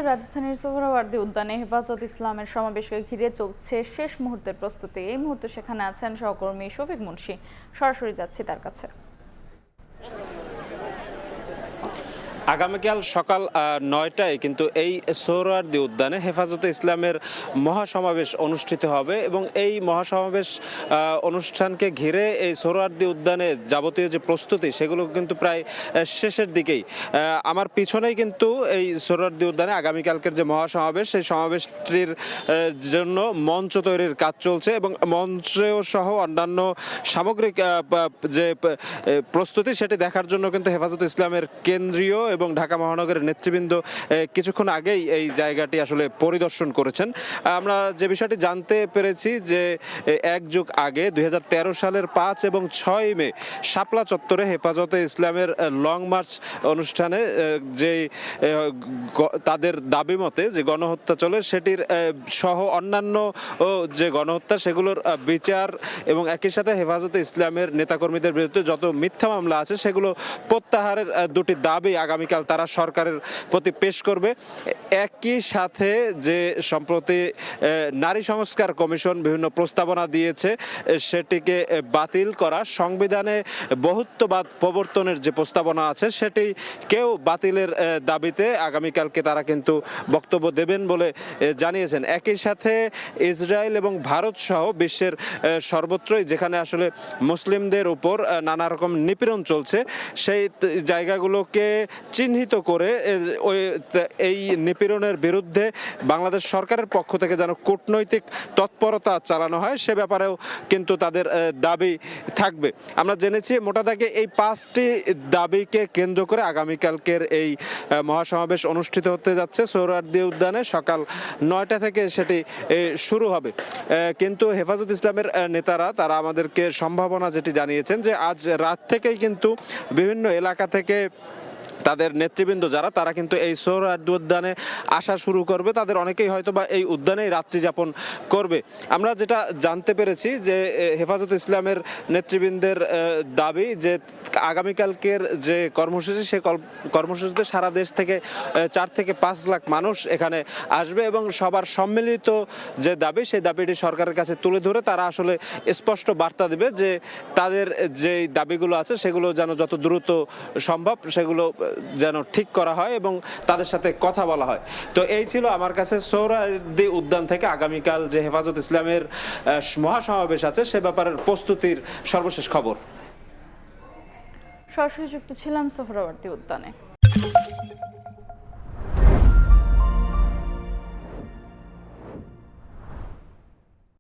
রাজধানীর সোহরাওয়ার্দী উদ্যানে হেফাজত ইসলামের সমাবেশকে ঘিরে চলছে শেষ মুহূর্তের প্রস্তুতি। এই মুহূর্তে সেখানে আছেন সহকর্মী শফিক মুন্সি। সরাসরি যাচ্ছি তার কাছে। আগামীকাল সকাল ৯টায় কিন্তু এই সোহরাওয়ার্দী উদ্যানে হেফাজতে ইসলামের মহাসমাবেশ অনুষ্ঠিত হবে এবং এই মহাসমাবেশ অনুষ্ঠানকে ঘিরে এই সোহরাওয়ার্দী উদ্যানে যাবতীয় যে প্রস্তুতি সেগুলো কিন্তু প্রায় শেষের দিকেই। আমার পিছনেই কিন্তু এই সোহরাওয়ার্দী উদ্যানে আগামীকালকের যে মহাসমাবেশ সেই সমাবেশটির জন্য মঞ্চ তৈরির কাজ চলছে এবং মঞ্চ সহ অন্যান্য সামগ্রিক যে প্রস্তুতি সেটি দেখার জন্য কিন্তু হেফাজতে ইসলামের কেন্দ্রীয় এবং ঢাকা মহানগরের নেতৃবৃন্দ কিছুক্ষণ আগেই এই জায়গাটি আসলে পরিদর্শন করেছেন। আমরা যে বিষয়টি জানতে পেরেছি যে এক যুগ আগে ২০১৩ সালের ৫ এবং ৬ মে শাপলা চত্বরে হেফাজতে ইসলামের লং মার্চ অনুষ্ঠানে যে তাদের দাবি মতে যে গণহত্যা চলে সেটির সহ অন্যান্য যে গণহত্যা সেগুলোর বিচার এবং একই সাথে হেফাজতে ইসলামের নেতাকর্মীদের বিরুদ্ধে যত মিথ্যা মামলা আছে সেগুলো প্রত্যাহারের দুটি দাবি আগামীকাল তারা সরকারের প্রতি পেশ করবে। একই সাথে যে সম্প্রতি নারী সংস্কার কমিশন বিভিন্ন প্রস্তাবনা দিয়েছে সেটিকে বাতিল করা, সংবিধানে বহুত্ববাদ প্রবর্তনের যে প্রস্তাবনা আছে সেটি কেউ বাতিলের দাবিতে আগামীকালকে তারা কিন্তু বক্তব্য দেবেন বলে জানিয়েছেন। একই সাথে ইসরায়েল এবং ভারত সহ বিশ্বের সর্বত্রই যেখানে আসলে মুসলিমদের উপর নানা রকম নিপীড়ন চলছে সেই জায়গাগুলোকে চিহ্নিত করে এই নিপীড়নের বিরুদ্ধে বাংলাদেশ সরকারের পক্ষ থেকে যেন কূটনৈতিক তৎপরতা চালানো হয় সে ব্যাপারেও কিন্তু তাদের দাবি থাকবে। আমরা জেনেছি মোটা দাগে এই ৫টি দাবিকে কেন্দ্র করে আগামীকালকের এই মহাসমাবেশ অনুষ্ঠিত হতে যাচ্ছে সোহরাওয়ার্দী উদ্যানে। সকাল ৯টা থেকে সেটি শুরু হবে। কিন্তু হেফাজত ইসলামের নেতারা তারা আমাদেরকে সম্ভাবনা যেটি জানিয়েছেন যে আজ রাত থেকেই কিন্তু বিভিন্ন এলাকা থেকে তাদের নেতৃবৃন্দ যারা তারা কিন্তু এই সোহরাওয়ার্দী উদ্যানে আসা শুরু করবে। তাদের অনেকেই হয়তো বা এই উদ্যানেই রাত্রি যাপন করবে। আমরা যেটা জানতে পেরেছি যে হেফাজত ইসলামের নেতৃবৃন্দের দাবি যে আগামীকালকের যে কর্মসূচি সেই কর্মসূচিতে সারা দেশ থেকে ৪ থেকে ৫ লাখ মানুষ এখানে আসবে এবং সবার সম্মিলিত যে দাবি সেই দাবিটি সরকারের কাছে তুলে ধরে তারা আসলে স্পষ্ট বার্তা দেবে যে তাদের যে দাবিগুলো আছে সেগুলো যেন যত দ্রুত সম্ভব সেগুলো যেন ঠিক করা হয় এবং তাদের সাথে কথা বলা হয়। তো এই ছিল আমার কাছে সোহরাওয়ার্দী উদ্যান থেকে আগামীকাল যে হেফাজত ইসলামের মহাসমাবেশ আছে সে ব্যাপারের প্রস্তুতির সর্বশেষ খবর। সরাসরি যুক্ত ছিলাম সোহরাওয়ার্দী উদ্যানে।